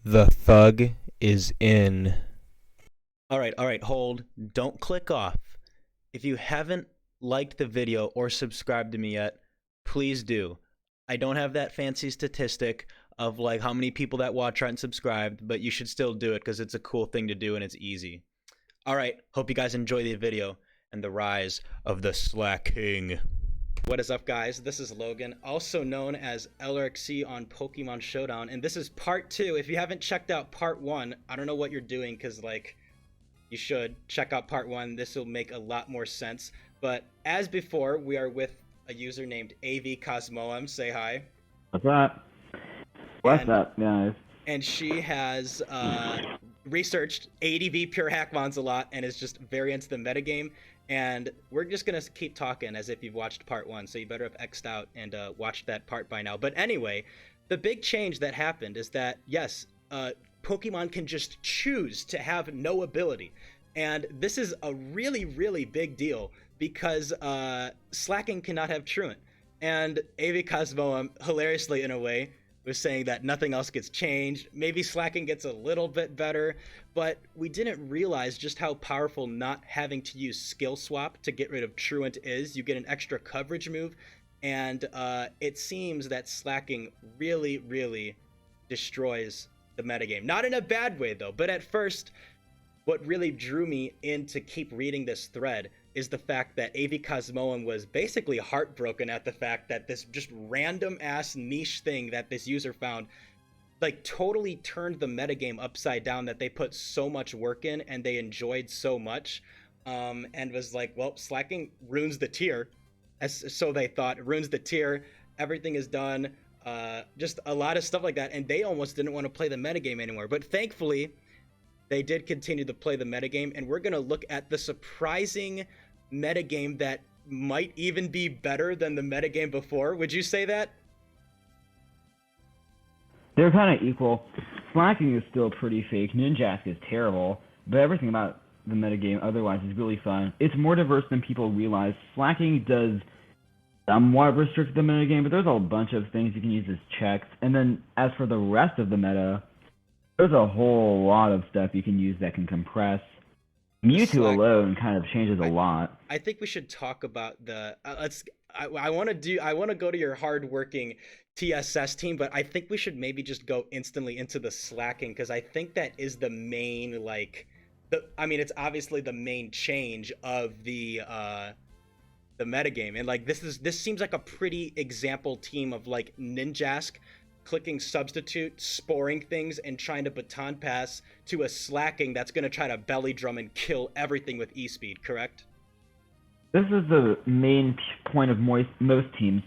The thug is in. All right, hold. Don't click off. If you haven't liked the video or subscribed to me yet, please do. I don't have that fancy statistic of like how many people that watch aren't subscribed, but you should still do it because it's a cool thing to do and it's easy. All right, hope you guys enjoy the video and the rise of the slaKING. What is up, guys? This is Logan, also known as LRXC on Pokemon Showdown, and this is part 2. If you haven't checked out part 1, I don't know what you're doing, because, like, you should check out part 1. This will make a lot more sense. But as before, we are with a user named AV Cosmoem. Say hi. What's up? What's up, guys? And she has researched ADV pure Hackmons a lot and is just very into the metagame. And we're just going to keep talking as if you've watched part 1, so you better have X'd out and watched that part by now. But anyway, the big change that happened is that, yes, Pokemon can just choose to have no ability. And this is a really, really big deal because slaKING cannot have Truant. And AV Cosmo, hilariously in a way, was saying that nothing else gets changed. Maybe slaKING gets a little bit better, but we didn't realize just how powerful not having to use skill swap to get rid of Truant is. You get an extra coverage move, and it seems that slaKING really, really destroys the metagame. Not in a bad way, though, but at first, what really drew me in to keep reading this thread is the fact that AV Cosmoem was basically heartbroken at the fact that this just random ass niche thing that this user found like totally turned the metagame upside down that they put so much work in and they enjoyed so much, and was like, well, slaKING ruins the tier, as so they thought. It ruins the tier, everything is done, just a lot of stuff like that, and they almost didn't want to play the metagame anymore. But thankfully they did continue to play the metagame, and we're going to look at the surprising metagame that might even be better than the metagame before. Would you say that? They're kind of equal. slaKING is still pretty fake. Ninjask is terrible, but everything about the metagame otherwise is really fun. It's more diverse than people realize. slaKING does somewhat restrict the metagame, but there's a bunch of things you can use as checks. And then as for the rest of the meta, there's a whole lot of stuff you can use that can compress. Mewtwo alone kind of changes a lot. I think we should talk about the I want to go to your hardworking TSS team, but I think we should maybe just go instantly into the slaKING, because I think that is the main, like, it's obviously the main change of the metagame, and like this seems like a pretty example team of like Ninjask clicking substitute, sporing things, and trying to baton pass to a slaKING that's going to try to belly drum and kill everything with E-speed, correct? This is the main point of most teams.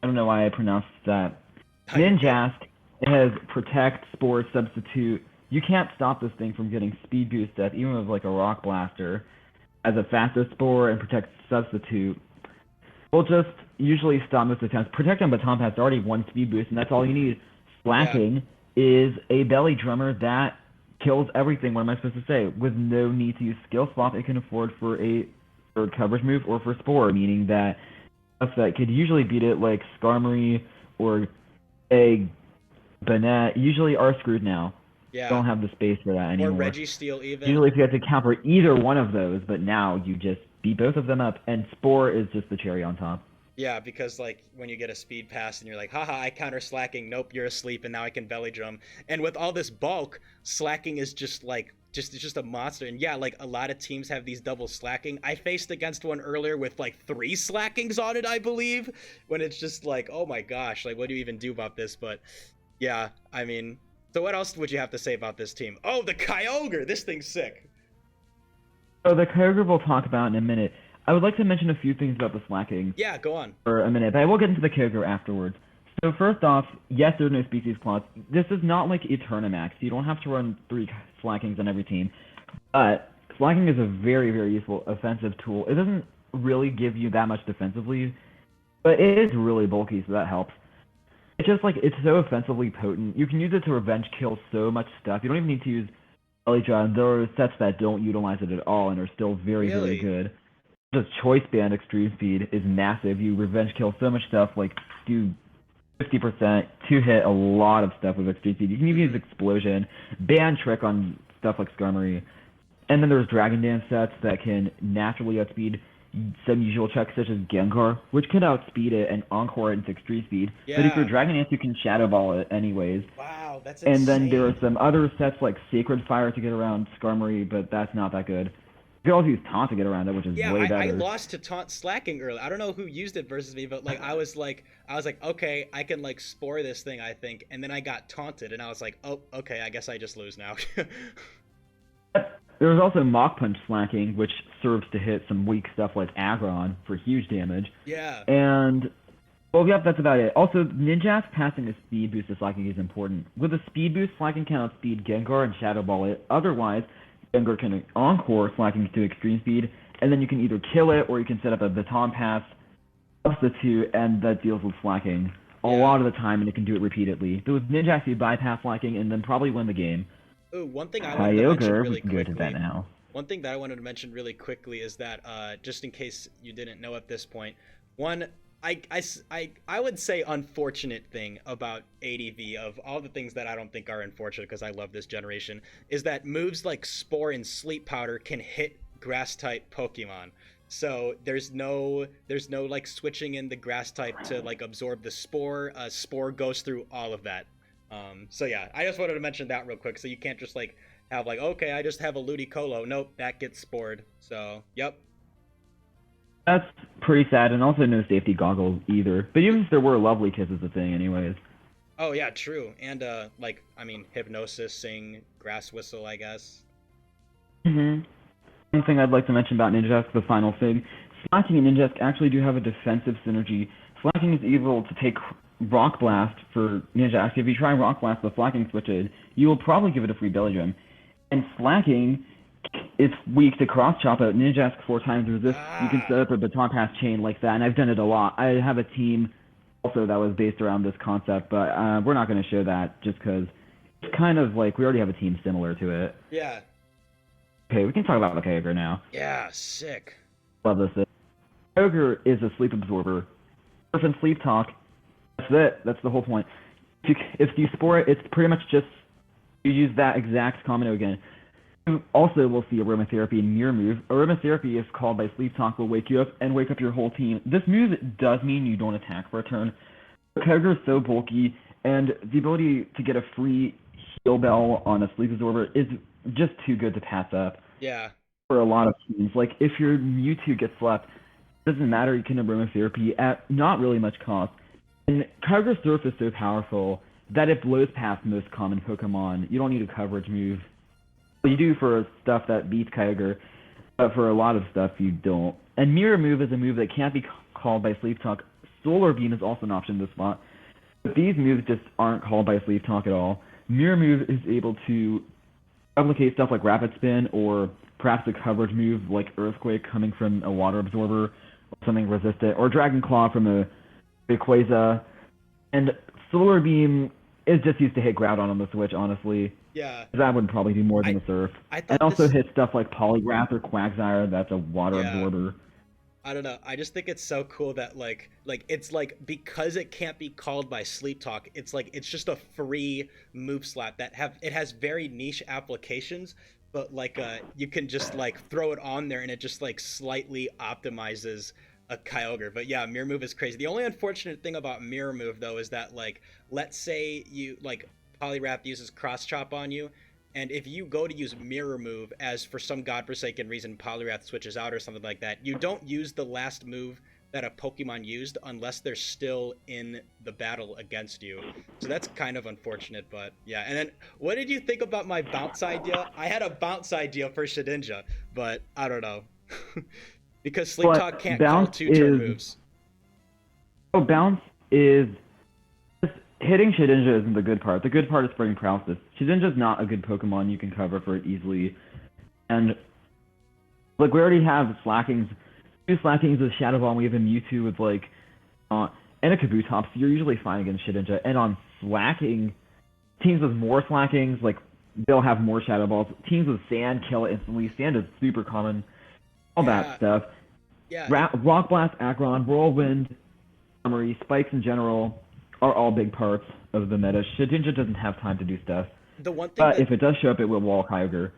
I don't know why I pronounced that. Ninjask has Protect, Spore, Substitute. You can't stop this thing from getting speed boost death, even with like a Rock Blaster. As a fastest Spore and Protect Substitute, we'll just usually stop most attempts. Protect and Baton Pass already one speed boost, and that's all you need. slaKING is a belly drummer that kills everything, what am I supposed to say? With no need to use skill swap, it can afford for a third coverage move or for Spore, meaning that stuff that could usually beat it, like Skarmory or a Banette, usually are screwed now. Yeah. Don't have the space for that anymore. Or Registeel even. Usually if you have to counter either one of those, but now you just beat both of them up, and Spore is just the cherry on top. Yeah, because like when you get a speed pass and you're like, haha, I counter slaKING, nope, you're asleep, and now I can belly drum. And with all this bulk, slaKING is just like just a monster. And yeah, like a lot of teams have these double slaKING. I faced against one earlier with like 3 slaKINGs on it, I believe, when it's just like, oh my gosh, like what do you even do about this? But yeah, I mean, so what else would you have to say about this team? Oh, the Kyogre, this thing's sick. So the Kyogre we'll talk about in a minute. I would like to mention a few things about the slaKING. Yeah, go on. For a minute, but I will get into the Kyogre afterwards. So first off, yes, there are no species clause. This is not like Eternamax. You don't have to run 3 slaKINGs on every team. But slaKING is a very, very useful offensive tool. It doesn't really give you that much defensively, but it is really bulky, so that helps. It's just like, it's so offensively potent. You can use it to revenge kill so much stuff. You don't even need to use Elytra. There are sets that don't utilize it at all and are still very, very good. Just Choice Band Extreme Speed is massive. You revenge kill so much stuff, like do 50% to hit a lot of stuff with extreme speed. You can even use Explosion, Ban Trick on stuff like Skarmory, and then there's Dragon Dance sets that can naturally outspeed some usual checks such as Gengar, which could outspeed it and encore it into extreme speed. Yeah. But if you're Dragon Dance, you can Shadow Ball it anyways. Wow, that's insane. And then there are some other sets like Sacred Fire to get around Skarmory, but that's not that good. You can also use Taunt to get around it, which is way better. I lost to Taunt slaKING earlier. I don't know who used it versus me, but like I was like, okay, I can like Spore this thing, I think, and then I got taunted, and I was like, oh, okay, I guess I just lose now. There was also Mach Punch slaKING, which serves to hit some weak stuff like Aggron for huge damage. Yeah. And, well, yeah, that's about it. Also, Ninjask passing a speed boost to slaKING is important. With a speed boost, slaKING can outspeed Gengar and Shadow Ball it. Otherwise, Gengar can encore slaKING to extreme speed, and then you can either kill it or you can set up a Baton Pass substitute, and that deals with slaKING a lot of the time, and it can do it repeatedly. But with Ninjask, you bypass slaKING and then probably win the game. Ooh, one thing I wanted to mention really quickly. Go to that now. One thing that I wanted to mention really quickly is that, just in case you didn't know at this point, one, I would say unfortunate thing about ADV, of all the things that I don't think are unfortunate because I love this generation, is that moves like Spore and Sleep Powder can hit grass type Pokemon. So there's no like switching in the grass type to like absorb the Spore. Spore goes through all of that. So yeah, I just wanted to mention that real quick. So you can't just like have like, okay, I just have a Ludicolo. Nope, that gets spored. So yep. That's pretty sad, and also no safety goggles either. But even if there were, Lovely Kiss is a thing anyways. Oh yeah, true. And like, I mean, Hypnosis, Sing, Grass Whistle, I guess. One thing I'd like to mention about Ninjask, the final thing, slaKING and Ninjask actually do have a defensive synergy. slaKING is able to take Rock Blast for Ninjask. If you try Rock Blast with slaKING switches, you will probably give it a free Belly Drum. And slaKING is weak to Cross Chop out. Ninjask 4 times resist. You can set up a Baton Pass chain like that, and I've done it a lot. I have a team also that was based around this concept, but we're not going to show that just because it's kind of like we already have a team similar to it. Yeah. Okay, we can talk about the Kyogre now. Yeah, sick. Love this. Kyogre is a sleep absorber. Surf and Sleep Talk. That's it. That's the whole point. If you Spore it, it's pretty much just you use that exact combo again. You also will see Aromatherapy and Mirror Move. Aromatherapy, if called by Sleep Talk, will wake you up and wake up your whole team. This move does mean you don't attack for a turn. Kyogre is so bulky, and the ability to get a free Heal Bell on a Sleep Absorber is just too good to pass up. Yeah. For a lot of teams. Like, if your Mewtwo gets slept, it doesn't matter, you can Aromatherapy at not really much cost. And Kyogre Surf is so powerful that it blows past most common Pokemon. You don't need a coverage move. You do for stuff that beats Kyogre, but for a lot of stuff you don't. And Mirror Move is a move that can't be called by Sleep Talk. Solar Beam is also an option in this spot. But these moves just aren't called by Sleep Talk at all. Mirror Move is able to replicate stuff like Rapid Spin, or perhaps a coverage move like Earthquake coming from a Water Absorber, or something resistant, or Dragon Claw from a Rayquaza. And Solar Beam is just used to hit Groudon on the Switch, honestly. Yeah. That would probably do more than the Surf. And also hit stuff like Polygraph or Quagsire, that's a Water Absorber. I don't know. I just think it's so cool that like it's like, because it can't be called by Sleep Talk, it's like it's just a free move slap that has very niche applications, but like you can just like throw it on there and it just like slightly optimizes a Kyogre. But yeah, Mirror Move is crazy. The only unfortunate thing about Mirror Move though is that, like, let's say you like Poliwrath uses Cross Chop on you, and if you go to use Mirror Move, as for some godforsaken reason Poliwrath switches out or something like that, you don't use the last move that a Pokemon used unless they're still in the battle against you. So that's kind of unfortunate, but yeah. And then, what did you think about my bounce idea? I had a bounce idea for Shedinja, but I don't know. Because Sleep Talk can't call 2-turn moves. Oh, bounce is... Hitting Shedinja isn't the good part. The good part is Spring Paralysis. Shedinja's not a good Pokemon. You can cover for it easily. And, like, we already have slaKINGs. 2 slaKINGs with Shadow Ball, and we have a Mewtwo with, like, and a Kabutops. So you're usually fine against Shedinja. And on slaKING, teams with more slaKINGs, like, they'll have more Shadow Balls. Teams with Sand kill it instantly. Sand is super common. All that stuff. Yeah. Rock Blast, Aggron, Whirlwind, Summary, Spikes in general. are all big parts of the meta. Shedinja doesn't have time to do stuff. The one thing But that if it does show up, it will wall Kyogre.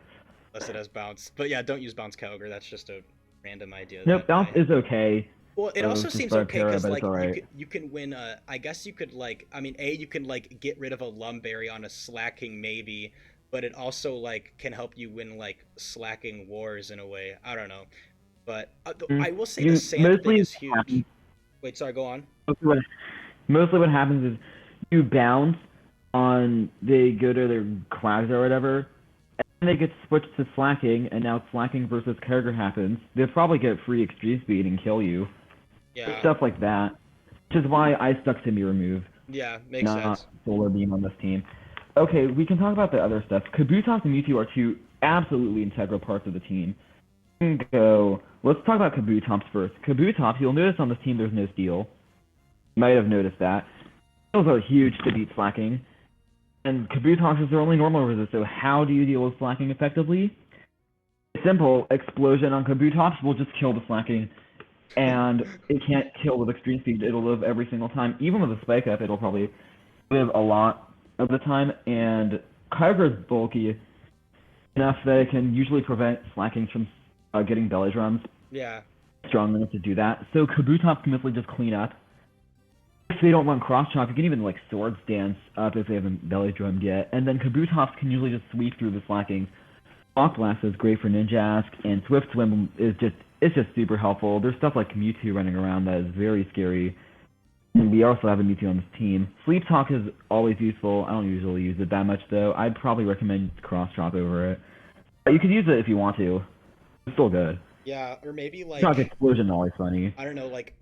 unless it has bounce. But yeah, don't use bounce Kyogre. That's just a random idea. Nope, bounce is okay. Well, it also seems by okay para, because but like it's alright. you can win. I guess you could like. I mean, you can like get rid of a Lumberry on a slaKING maybe, but it also like can help you win like slaKING wars in a way. I don't know, but I will say the sand thing is huge. Wait, sorry, go on. Mostly what happens is you bounce on, they go to their Quags or whatever, and they get switched to slaKING, and now slaKING versus Kyogre happens. They'll probably get free extreme speed and kill you. Yeah. Stuff like that. Which is why I stuck to Mirror Move. Yeah, makes not sense. Solar Beam on this team. Okay, we can talk about the other stuff. Kabutops and Mewtwo are two absolutely integral parts of the team. Let's talk about Kabutops first. Kabutops, you'll notice on this team there's no Steel. You might have noticed that. Steels are huge to beat slaKING. And Kabutops is their only normal resist, so how do you deal with slaKING effectively? It's simple. Explosion on Kabutops will just kill the slaKING. And it can't kill with extreme speed. It'll live every single time. Even with a spike up, it'll probably live a lot of the time. And Kyogre is bulky enough that it can usually prevent slaKING from getting belly drums. Yeah. Strong enough to do that. So Kabutops can simply just clean up. If they don't want cross chop, you can even like Swords Dance up if they haven't belly drummed yet. And then Kabutops can usually just sweep through the slaKING. Rock Blast is great for Ninjask, and Swift Swim is just super helpful. There's stuff like Mewtwo running around that is very scary. And we also have a Mewtwo on this team. Sleep Talk is always useful. I don't usually use it that much though. I'd probably recommend Cross Chop over it. But you can use it if you want to. It's still good. Yeah, or maybe like Shock Explosion always funny. I don't know, like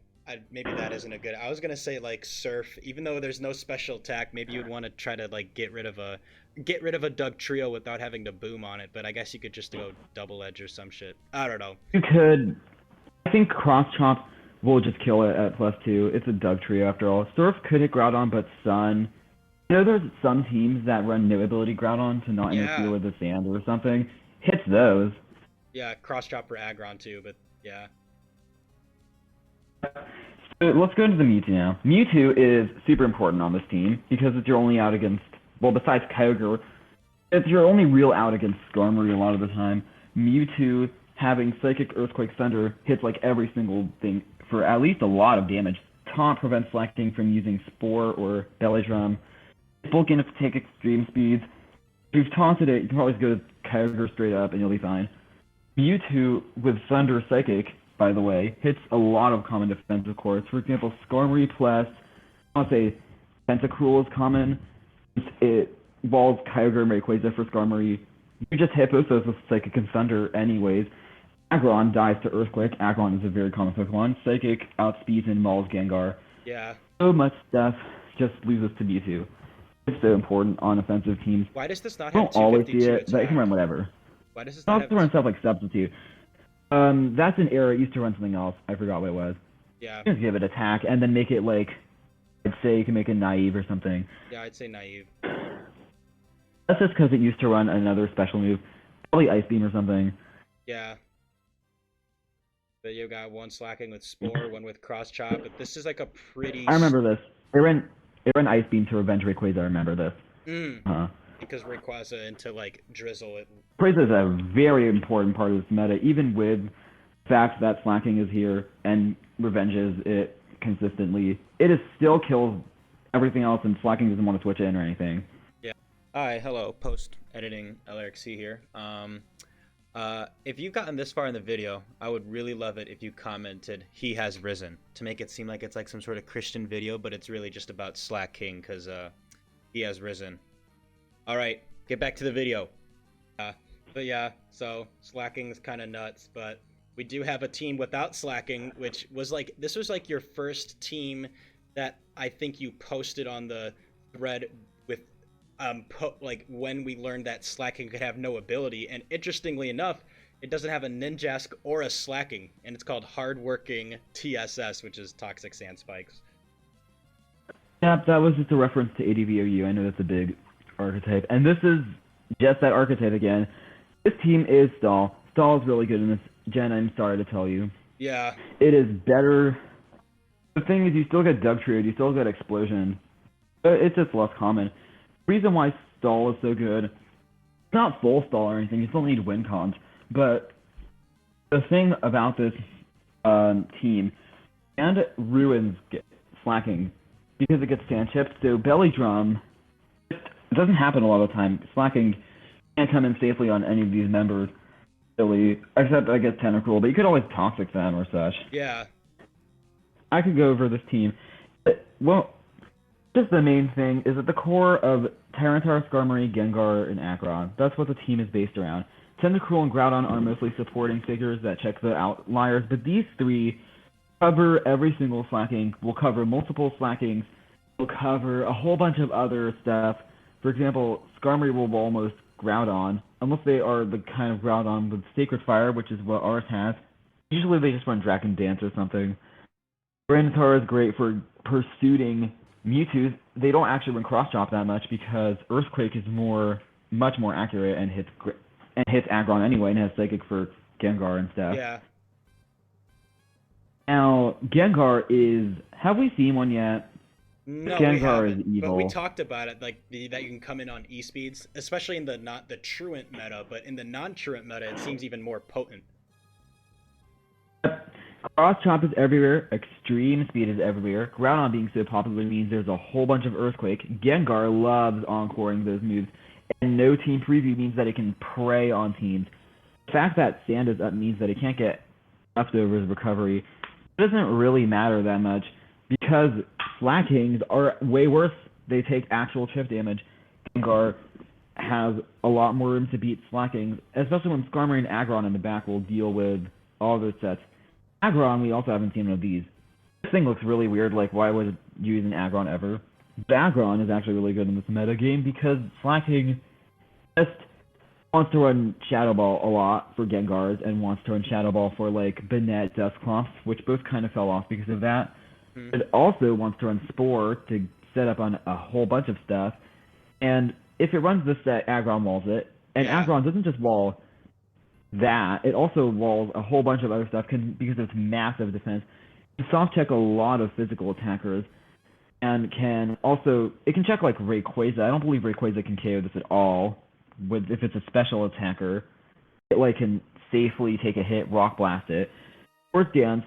maybe that isn't a good. I was gonna say like Surf, even though there's no special attack, maybe you'd want to try to like get rid of a Dugtrio without having to boom on it. But I guess you could just go Double Edge or some shit. I don't know. You could. I think Cross Chop will just kill it at +2. It's a Dugtrio after all. Surf could hit Groudon, but Sun. You know, there's some teams that run no ability Groudon to not interfere with the sand or something. Hits those. Yeah, Cross Chop for Aggron too, but yeah. So let's go into the Mewtwo now. Mewtwo is super important on this team because it's your only out against, well, besides Kyogre, it's your only real out against Skarmory a lot of the time. Mewtwo having Psychic, Earthquake, Thunder hits like every single thing for at least a lot of damage. Taunt prevents slaKING from using Spore or Belly Drum. It's bulky enough to take extreme speeds. If you've taunted it, you can always go to Kyogre straight up and you'll be fine. Mewtwo with Thunder Psychic, by the way, hits a lot of common defensive cores. For example, Skarmory plus, I'll say Tentacruel is common. It walls Kyogre and Rayquaza for Skarmory. You just hit both those with Psychic and Thunder anyways. Aggron dies to Earthquake. Aggron is a very common Pokemon. Psychic outspeeds and mauls Gengar. Yeah. So much stuff just leaves us to Mewtwo. It's so important on offensive teams. Why does this not I have don't always see 252 it, but it can run whatever. Why does this It not also run stuff like Substitute. That's an error. It used to run something else. I forgot what it was. Yeah. Just give it attack and then make it like, I'd say you can make it naive or something. Yeah, I'd say naive. That's just because it used to run another special move, probably Ice Beam or something. Yeah. But you got one slaKING with Spore, one with Cross Chop, but this is like a pretty... I remember this. It ran Ice Beam to revenge Rayquaza, I remember this. Because Rayquaza into like Drizzle. Rayquaza is a very important part of this meta, even with the fact that slaKING is here and revenges it consistently. It is still kills everything else, and slaKING doesn't want to switch in or anything. Yeah. Hi, hello. Post-editing LRXC here. If you've gotten this far in the video, I would really love it if you commented, "He has risen," to make it seem like it's like some sort of Christian video, but it's really just about slaKING, because he has risen. Alright, get back to the video. But yeah, so slaKING is kind of nuts, but we do have a team without slaKING, which was like, this was like your first team that I think you posted on the thread with, like when we learned that slaKING could have no ability, and interestingly enough, it doesn't have a Ninjask or a slaKING, and it's called Hardworking TSS, which is Toxic Sand Spikes. Yeah, that was just a reference to ADV. I know that's a big archetype, and this is just that archetype again. This team is Stall. Stall is really good in this gen, I'm sorry to tell you. Yeah. It is better. The thing is, you still get Dugtrio, you still get Explosion, It's just less common. The reason why stall is so good, it's not full stall or anything. You still need win cons, but the thing about this team and ruins slaKING because it gets stand chipped. So belly drum, it doesn't happen a lot of the time. slaKING can't come in safely on any of these members, really, except I guess Tentacruel. But you could always toxic them or such. Yeah. I could go over this team. Well, just the main thing is at the core of Tyranitar, Skarmory, Gengar, and Aggron. That's what the team is based around. Tentacruel and Groudon are mostly supporting figures that check the outliers, but these three cover every single slaKING, will cover multiple slaKINGs, will cover a whole bunch of other stuff. For example, Skarmory will almost Groudon, unless they are the kind of Groudon with Sacred Fire, which is what ours has. Usually they just run Dragon Dance or something. Tyranitar is great for pursuing Mewtwo. They don't actually run Cross Chop that much because Earthquake is much more accurate and hits Aggron anyway, and has Psychic for Gengar and stuff. Yeah. Now, Gengar is... Have we seen one yet? No, Gengar we haven't, is evil. but we talked about it, like that you can come in on E-speeds, especially in the not the truant meta, but in the non-truant meta, it seems even more potent. Cross Chop is everywhere, Extreme Speed is everywhere. Groudon being so popular means there's a whole bunch of Earthquake. Gengar loves encoring those moves, and no team preview means that it can prey on teams. The fact that Sand is up means that it can't get leftovers recovery. It doesn't really matter that much because slaKINGs are way worse. They take actual chip damage. Gengar has a lot more room to beat slaKINGs, especially when Skarmory and Aggron in the back will deal with all those sets. Aggron, we also haven't seen one of these. This thing looks really weird, like why would you use an Aggron ever? But Aggron is actually really good in this meta game because slaKING just wants to run Shadow Ball a lot for Gengars and wants to run Shadow Ball for like Banette, Dusclops, which both kind of fell off because of that. It also wants to run Spore to set up on a whole bunch of stuff. And if it runs this set, Aggron walls it. And Aggron doesn't just wall that, it also walls a whole bunch of other stuff because of its massive defense. It can soft check a lot of physical attackers. And it can check like Rayquaza. I don't believe Rayquaza can KO this at all. If it's a special attacker, it like can safely take a hit, Rock Blast it. Force Dance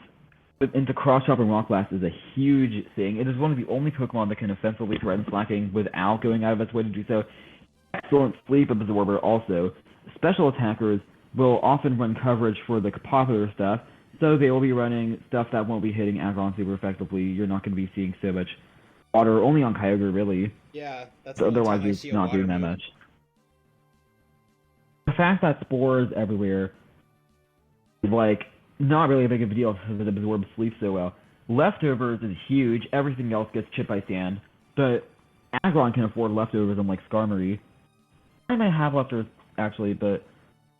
into Cross Chop and Rock Blast is a huge thing. It is one of the only Pokemon that can offensively threaten slaKING without going out of its way to do so. Excellent Sleep Absorber also. Special attackers will often run coverage for the popular stuff, so they will be running stuff that won't be hitting Aggron super effectively. You're not going to be seeing so much water, only on Kyogre really. Yeah, that's so otherwise you're not doing that much. The fact that Spore is everywhere is like not really a big of a deal because it absorbs sleep so well. Leftovers is huge. Everything else gets chipped by sand. But Aggron can afford leftovers unlike Skarmory. I might have leftovers actually, but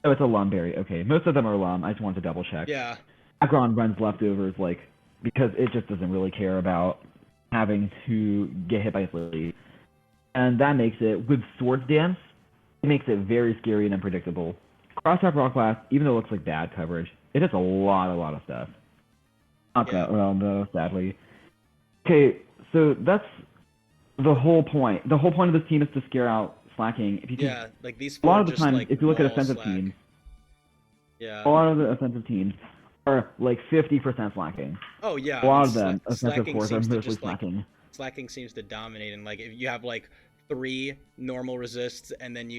it's a Lumberry. Okay, most of them are Lum. I just wanted to double check. Yeah. Aggron runs leftovers like because it just doesn't really care about having to get hit by sleep. And that makes it, with Swords Dance, it makes it very scary and unpredictable. Cross Chop Rock Blast, even though it looks like bad coverage, it does a lot of stuff. Not that well, no, sadly. Okay, so that's the whole point. The whole point of this team is to scare out slaKING. If you can, like these. A lot of the just, time, like, if you look at offensive teams, a lot of the offensive teams are like 50% slaKING. Oh yeah. A lot of them, offensive slaKING cores, are seems to mostly just, like, slaKING. slaKING seems to dominate, and like if you have like 3 normal resists and then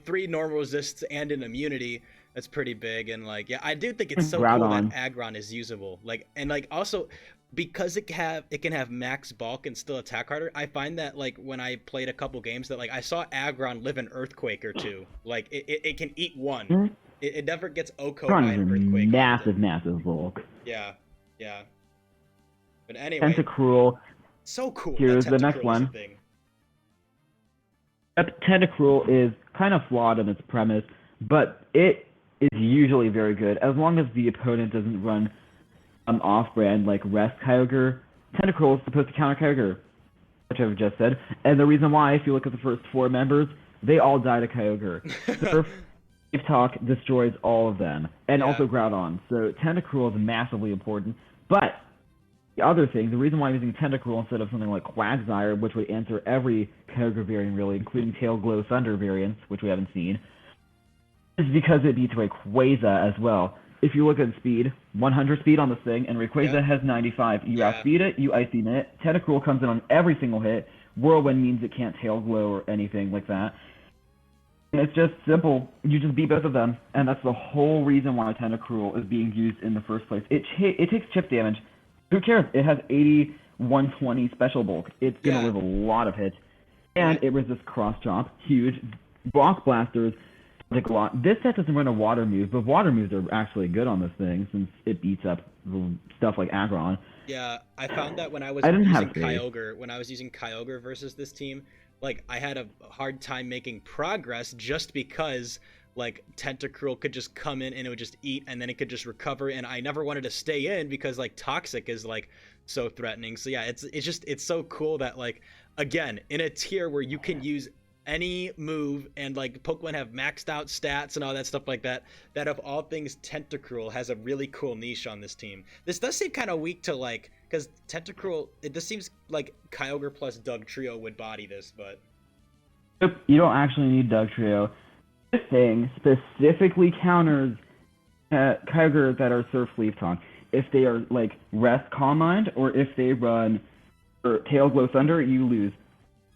3 normal resists and an immunity, that's pretty big. And like I do think it's so cool that Aggron is usable, like, and like also because it can have max bulk and still attack harder. I find that like when I played a couple games that like I saw Aggron live an Earthquake or two, like it can eat one. Mm-hmm. It never gets OHKO by an Earthquake. Massive bulk. Yeah. But anyway, Tentacruel. So cool. Here's the next one. Tentacruel is kind of flawed in its premise, but it is usually very good as long as the opponent doesn't run off-brand like Rest Kyogre. Tentacruel is supposed to counter Kyogre, which I've just said, and the reason why, if you look at the first 4 members, they all die to Kyogre. Surf, Talk destroys all of them, and also Groudon. So Tentacruel is massively important, but The other thing, the reason why I'm using Tentacruel instead of something like Quagsire, which would answer every Kyogre variant really, including Tail Glow Thunder variants, which we haven't seen, is because it beats Rayquaza as well. If you look at speed, 100 speed on this thing, and Rayquaza has 95. You outspeed it, you Ice Beam it. Tentacruel comes in on every single hit. Whirlwind means it can't Tail Glow or anything like that. And it's just simple. You just beat both of them, and that's the whole reason why Tentacruel is being used in the first place. It takes chip damage. Who cares? It has 80, 120 special bulk. It's gonna live a lot of hits, and it resists cross chop. Huge. Block blasters take a lot. This set doesn't run a water move, but water moves are actually good on this thing since it beats up stuff like Aggron. Yeah, I found that when I was using Kyogre versus this team, like I had a hard time making progress just because like Tentacruel could just come in and it would just eat and then it could just recover, and I never wanted to stay in because like Toxic is like so threatening. So yeah, it's so cool that like again in a tier where you can use any move and like Pokemon have maxed out stats and all that stuff like that, that of all things Tentacruel has a really cool niche on this team. This does seem kind of weak to like, because Tentacruel, this seems like Kyogre plus Dugtrio would body this, but you don't actually need Dugtrio. This thing specifically counters Kyogre that are Surf Sleep Talk. If they are like Rest Calm Mind, or if they run or Tail Glow Thunder, you lose.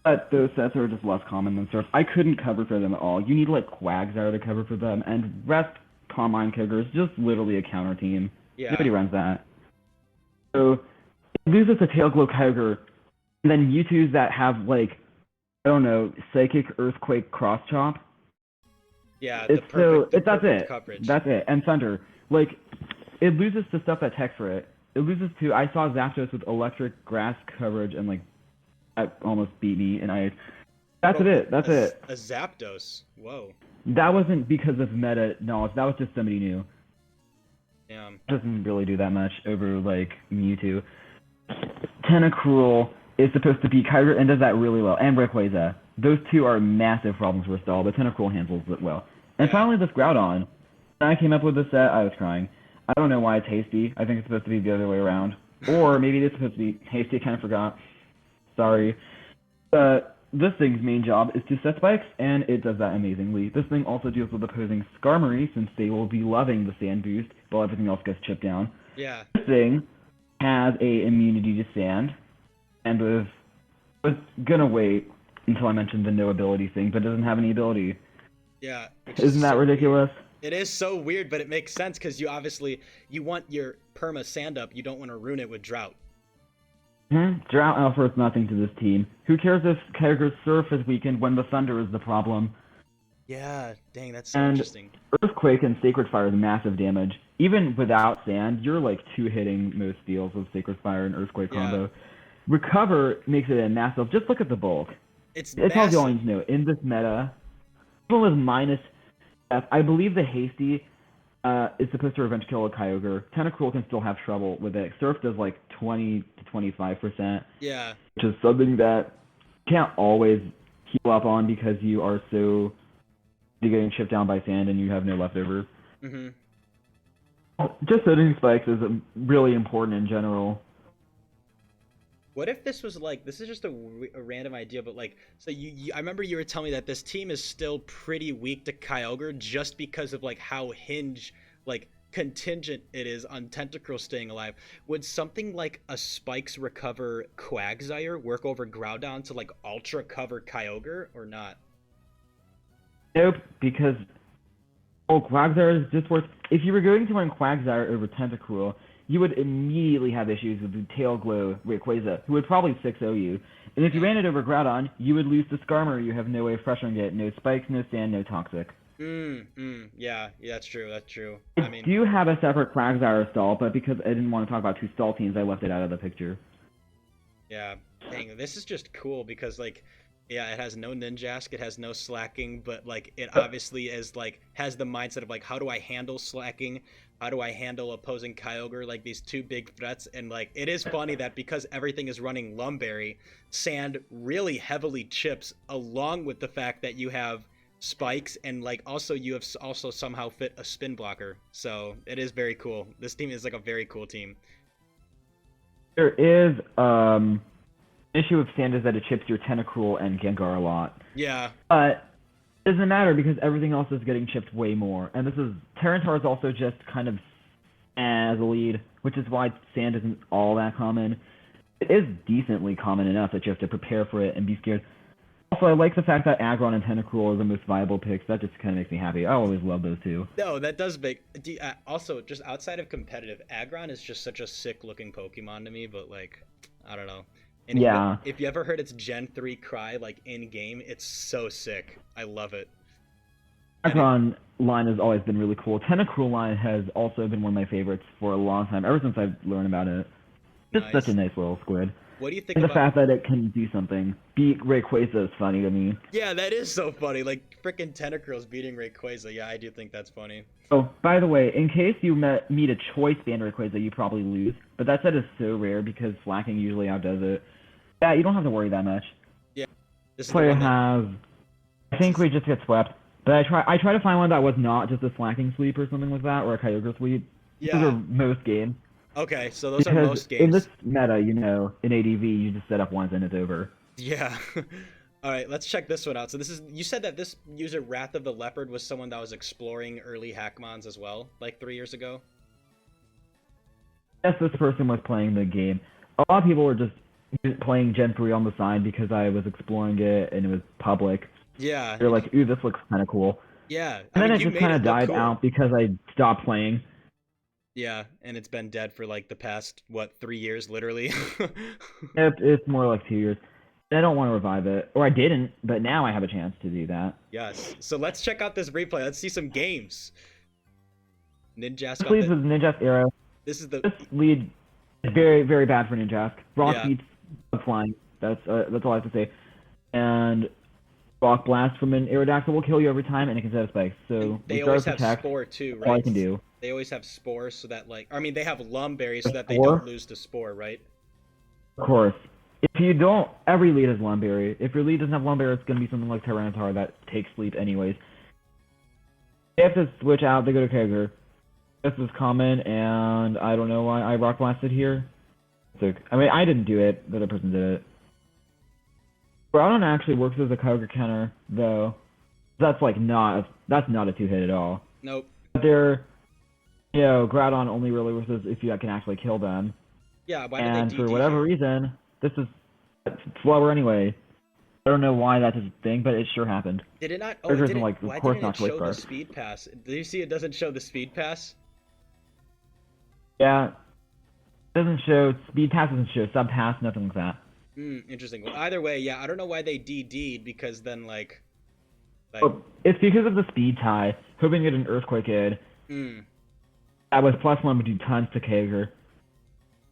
But those sets are just less common than Surf. I couldn't cover for them at all. You need like Quagsire to cover for them, and Rest Calm Mind Kyogre is just literally a counter team. Yeah. Nobody runs that. So it loses to Tail Glow Kyogre, and then Mewtwo's that have like, I don't know, Psychic, Earthquake, Cross Chop. Yeah, that's it. Coverage. That's it. And Thunder. Like, it loses to stuff that tech for it. It loses to, I saw Zapdos with Electric, Grass coverage, and like, that almost beat me, and that's it. A Zapdos. Whoa. That wasn't because of meta knowledge. That was just somebody new. Yeah. Doesn't really do that much over, like, Mewtwo. Tentacruel is supposed to be Kyogre and does that really well, and Rayquaza. Those two are massive problems for Stall, but Tentacruel handles it well. And finally, this Groudon. When I came up with this set, I was crying. I don't know why it's hasty. I think it's supposed to be the other way around. Or maybe it's supposed to be hasty, I kind of forgot. Sorry. But this thing's main job is to set spikes, and it does that amazingly. This thing also deals with opposing Skarmory, since they will be loving the sand boost, while everything else gets chipped down. Yeah. This thing has a immunity to sand, and was gonna wait until I mentioned the no ability thing, but it doesn't have any ability. Yeah. Isn't that ridiculous? It is so weird, but it makes sense because you want your perma sand up. You don't want to ruin it with drought. Drought offers nothing to this team. Who cares if Kyogre's Surf is weakened when the Thunder is the problem? Yeah, dang, that's so interesting. Earthquake and Sacred Fire is massive damage. Even without sand, you're like two-hitting most deals with Sacred Fire and Earthquake combo. Recover makes it a massive. Just look at the bulk. It's all you need to know. In this meta, even with minus F, I believe the Hasty is supposed to revenge kill a Kyogre. Tentacruel can still have trouble with it. Surf does like 20 to 25%. Yeah. Which is something that you can't always heal up on because you are so getting chipped down by sand and you have no leftover. Mm-hmm. Just setting spikes is really important in general. What if this was like, this is just a random idea, but like, so I remember you were telling me that this team is still pretty weak to Kyogre just because of like how contingent it is on Tentacruel staying alive. Would something like a Spikes Recover Quagsire work over Groudon to like ultra cover Kyogre or not? Nope, because Quagsire is just worth. If you were going to run Quagsire over Tentacruel, you would immediately have issues with the Tail Glow Rayquaza, who would probably 6-0 you. And if you ran it over Groudon, you would lose to Skarmory. You have no way of pressuring it. No spikes, no sand, no toxic. Yeah, that's true. I do have a separate Quagsire stall, but because I didn't want to talk about two stall teams, I left it out of the picture. Yeah, dang, this is just cool because like, yeah, it has no Ninjask, it has no slaKING, but like it obviously is like has the mindset of like, how do I handle slaKING? How do I handle opposing Kyogre, like these two big threats? And like it is funny that because everything is running Lumberry, sand really heavily chips, along with the fact that you have spikes and like also you have also somehow fit a spin blocker. So it is very cool. This team is like a very cool team. There is issue with Sand is that it chips your Tentacruel and Gengar a lot. Yeah. But it doesn't matter because everything else is getting chipped way more. And Tyranitar is also just kind of as a lead, which is why Sand isn't all that common. It is decently common enough that you have to prepare for it and be scared. Also, I like the fact that Aggron and Tentacruel are the most viable picks. That just kind of makes me happy. I always love those two. No, that does make. Also, just outside of competitive, Aggron is just such a sick-looking Pokemon to me. But like, I don't know. And yeah. If you ever heard its Gen 3 cry like in game, it's so sick. I love it. Aggron line has always been really cool. Tentacruel line has also been one of my favorites for a long time, ever since I've learned about it. Just such a nice little squid. What do you think and about the fact that it can do something? Beat Rayquaza is funny to me. Yeah, that is so funny. Like, freaking Tentacruel's beating Rayquaza. Yeah, I do think that's funny. Oh, by the way, in case you meet a choice band Rayquaza, you probably lose. But that set is so rare because slaKING usually outdoes it. Yeah, you don't have to worry that much. Yeah. This player has... I think we just get swept. But I try to find one that was not just a slaKING sweep or something like that, or a Kyogre sweep. Yeah. Those are most games. Okay, so those are most games. In this meta, in ADV, you just set up once and it's over. Yeah. All right, let's check this one out. So you said that this user, Wrath of the Leopard, was someone that was exploring early Hackmons as well, like 3 years ago? Yes, this person was playing the game. A lot of people were just playing Gen 3 on the side because I was exploring it and it was public. Yeah. They're like, ooh, this looks kind of cool. Yeah. And then it just kind of died out because I stopped playing. Yeah, and it's been dead for like the past, 3 years, literally? It's more like 2 years. I don't want to revive it. Or I didn't, but now I have a chance to do that. Yes. So let's check out this replay. Let's see some games. Ninjask. Please with Ninjask Arrow. This lead is very, very bad for Ninjask. Rock yeah. beats flying. That's all I have to say. And Rock Blast from an Aerodactyl will kill you every time, and it can set a spike. So they always have Spore too, right? All I can do. They always have Spore so that they have Lumberry so that they don't lose to Spore, right? Of course. If you don't, every lead has Lumberry. If your lead doesn't have Lumberry, it's going to be something like Tyranitar that takes sleep anyways. They have to switch out, they go to Kyogre. This is common, and I don't know why I Rock Blasted here. I didn't do it, the other person did it. Groudon actually works as a Kyogre counter, though. That's not a two-hit at all. Nope. But Groudon only really works if you can actually kill them. Yeah, why did and they for whatever reason, this is slower anyway. I don't know why that's a thing, but it sure happened. Did it not? Why didn't it show the speed pass? Do you see it doesn't show the speed pass? Yeah. It doesn't show, speed pass doesn't show, sub pass, nothing like that. Interesting. Well, either way, yeah, I don't know why they DD'd, because then, it's because of the speed tie, hoping to get an Earthquake in. That was +1 would do tons to Kyogre.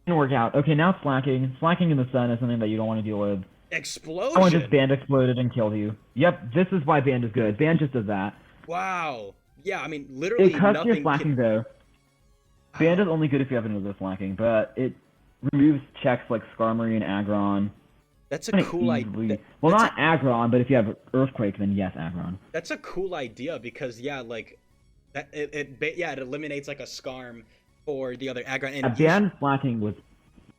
Didn't work out. Okay, now it's slaKING. slaKING in the sun is something that you don't want to deal with. Explosion! Someone just Band exploded and killed you. Yep, this is why Band is good. Band just does that. Wow. Yeah, I mean, literally it cuts your slaKING, though. Band is only good if you have another slaKING, but it removes checks like Skarmory and Aggron. That's a cool idea. Well, not Aggron, but if you have Earthquake, then yes, Aggron. That's a cool idea because, it eliminates like a Skarm for the other Aggron. And Band slaKING was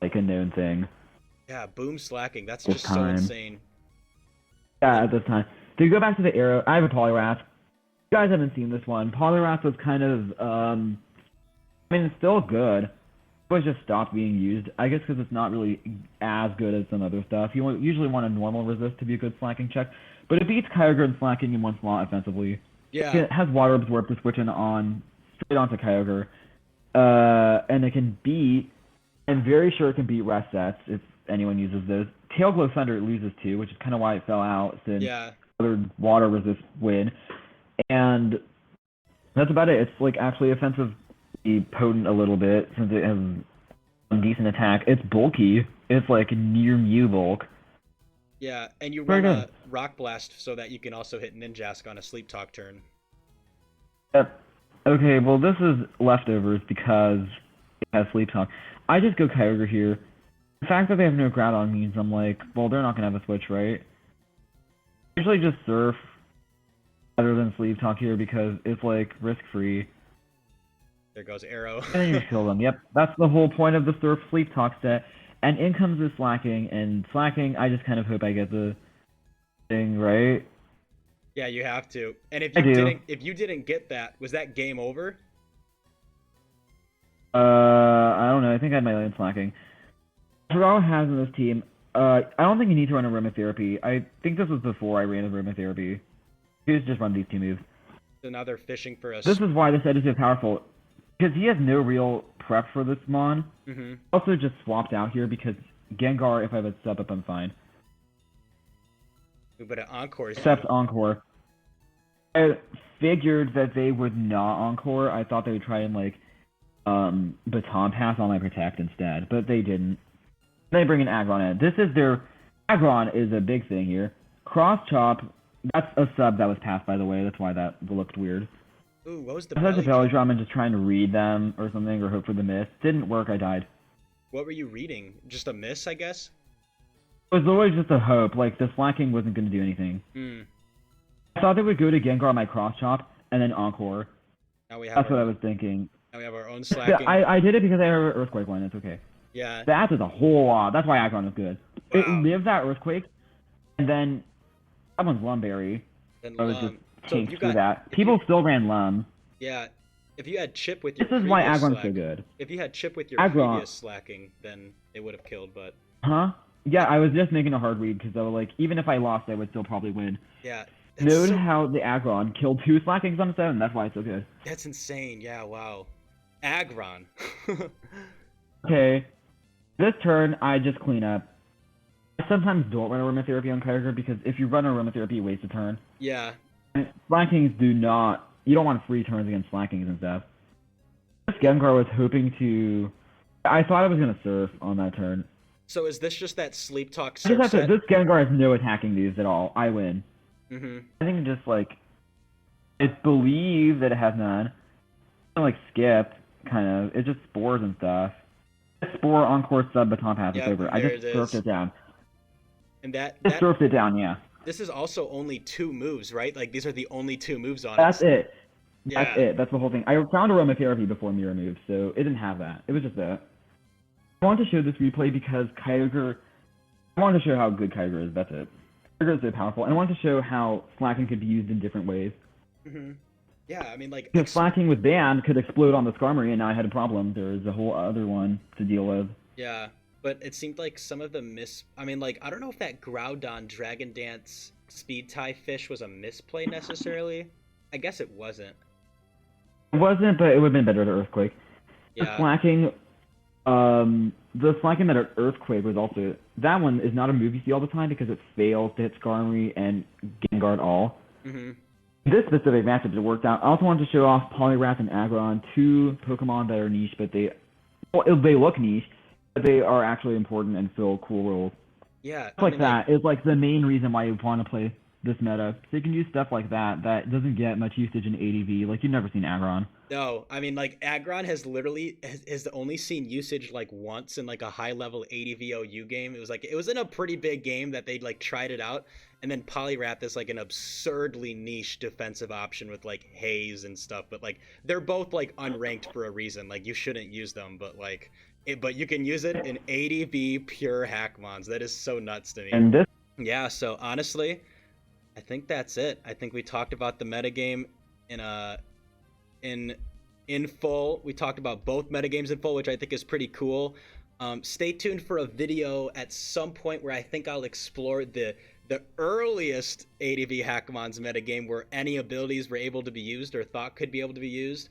like a known thing. Yeah, boom slaKING. That's just so insane. Yeah, at this time. To go back to the arrow, I have a Poliwrath. You guys haven't seen this one. Poliwrath was kind of, it's still good. It was just stopped being used. I guess because it's not really as good as some other stuff. You usually want a normal resist to be a good slaKING check. But it beats Kyogre and slaKING in one slot offensively. Yeah. It has Water Absorb to switch straight onto Kyogre. And it can beat, and very sure it can beat rest sets if anyone uses those. Tail Glow Thunder it loses to, which is kind of why it fell out since other water resist win. And that's about it. It's actually offensively potent a little bit since it has some decent attack. It's bulky. It's near Mew bulk. Yeah, and you run a Rock Blast so that you can also hit Ninjask on a Sleep Talk turn. Yep. Okay, well this is leftovers because it has Sleep Talk. I just go Kyogre here. The fact that they have no Groudon means I'm well, they're not going to have a switch, right? I usually just Surf rather than Sleep Talk here because it's risk-free. There goes Arrow. And then you kill them. Yep, that's the whole point of the Surf Sleep Talk set. and in comes the slaKING, and slaKING, I just kind of hope I get the thing right. Yeah, you have to. And if you didn't get that, was that game over? I don't know. I think I had my own slaKING. For all has in this team, I don't think you need to run aromatherapy. I think this was before I ran aromatherapy. You just run these two moves. So now they're fishing for us. This is why this set is so powerful. Because he has no real prep for this mon. Also just swapped out here because Gengar, if I have a sub up, I'm fine. But at Encore... Except Encore. I figured that they would not Encore. I thought they would try and, like, Baton Pass on my Protect instead. But they didn't. They bring an Aggron in. This is their... Aggron is a big thing here. Cross Chop, that's a sub that was passed, by the way. That's why that looked weird. Ooh, what was the belly drum and just trying to read them or something or hope for the miss. Didn't work, I died. What were you reading? Just a miss, I guess? It was always just a hope. Like, the slaKING wasn't going to do anything. I thought they would go to Gengar my Cross Chop and then Encore. Now we have That's what I was thinking. Now we have our own slaKING. Yeah, I did it because I have an Earthquake one. It's okay. Yeah. That is a whole lot. That's why Aggron is good. Wow. It lived that Earthquake, and then that one's Lumberry. Then I was just so through that. People still ran Lum. Yeah. If you had Chip with your This is why Aggron's so good. If you had Chip with your previous slaKING, then it would have killed, but... Huh? Yeah, I was just making a hard read because I was like, even if I lost, I would still probably win. Yeah. Note how the Aggron killed 2 slaKINGs on its own. That's why it's so good. That's insane. Yeah, wow. Aggron. Okay. This turn, I just clean up. I sometimes don't run aromatherapy on Kyogre because if you run aromatherapy, you waste a turn. Yeah. And slaKINGs do not... You don't want free turns against slaKINGs and stuff. This Gengar was hoping to... I thought I was going to Surf on that turn. So is this just that Sleep Talk Surf Surf set? This Gengar has no attacking these at all. I win. I think just, like... I believe that it has none. It's like skipped, kind of. It's just spores and stuff. Spore, Encore, Sub, Baton Pass, it's over. I just surfed it down. And that surfed it down, yeah. This is also only 2 moves, right? Like, these are the only 2 moves on That's it. Yeah. That's it. That's the whole thing. I found aromatherapy before Mirror Move, so it didn't have that. It was just that. I wanted to show this replay because Kyogre... I wanted to show how good Kyogre is, that's it. Kyogre is so powerful, and I wanted to show how slaKING could be used in different ways. Yeah, I mean, like... If slaKING was banned, could explode on the Skarmory, and now I had a problem. There was a whole other one to deal with. Yeah, but it seemed like some of the I mean, like, I don't know if that Groudon Dragon Dance Speed Tie Fish was a misplay necessarily. I guess it wasn't. It wasn't, but it would have been better to Earthquake. Yeah. The slaKING that Earthquake was also... That one is not a move you see all the time because it fails to hit Skarmory and Gengar at all. This specific matchup, it worked out. I also wanted to show off Poliwrath and Aggron, 2 Pokemon that are niche, but they look niche, but they are actually important and fill cool roles. Yeah. Stuff like that is like the main reason why you want to play this meta. So you can use stuff like that that doesn't get much usage in ADV. Like, you've never seen Aggron. No, I mean, like, Aggron has literally has only seen usage like once in like a high level ADV OU game. It was in a pretty big game that they like tried it out, and then Poliwrath is like an absurdly niche defensive option with like haze and stuff. But like, they're both like unranked for a reason. Like, you shouldn't use them, but like, but you can use it in ADV pure Hackmons. That is so nuts to me. And this... Yeah. So honestly, I think that's it. I think we talked about the metagame in full. We talked about both metagames in full, which I think is pretty cool. Stay tuned for a video at some point where I think I'll explore the earliest ADV Hackmons metagame where any abilities were able to be used or thought could be able to be used.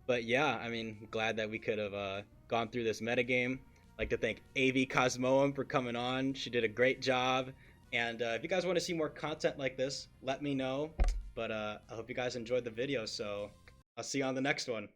But yeah, I mean, glad that we could have gone through this metagame. I'd like to thank AV Cosmoem for coming on. She did a great job. And if you guys want to see more content like this, let me know. But I hope you guys enjoyed the video, so I'll see you on the next one.